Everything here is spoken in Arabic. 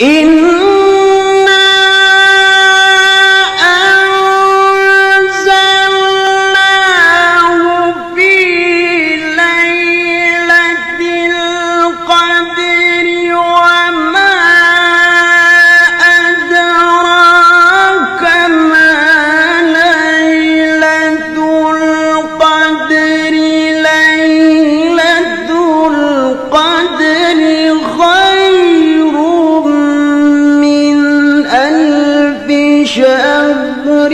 إنا أنزلناه في ليلة القدر وما أدراك ما ليلة القدر ليلة القدر خير من ألف شهر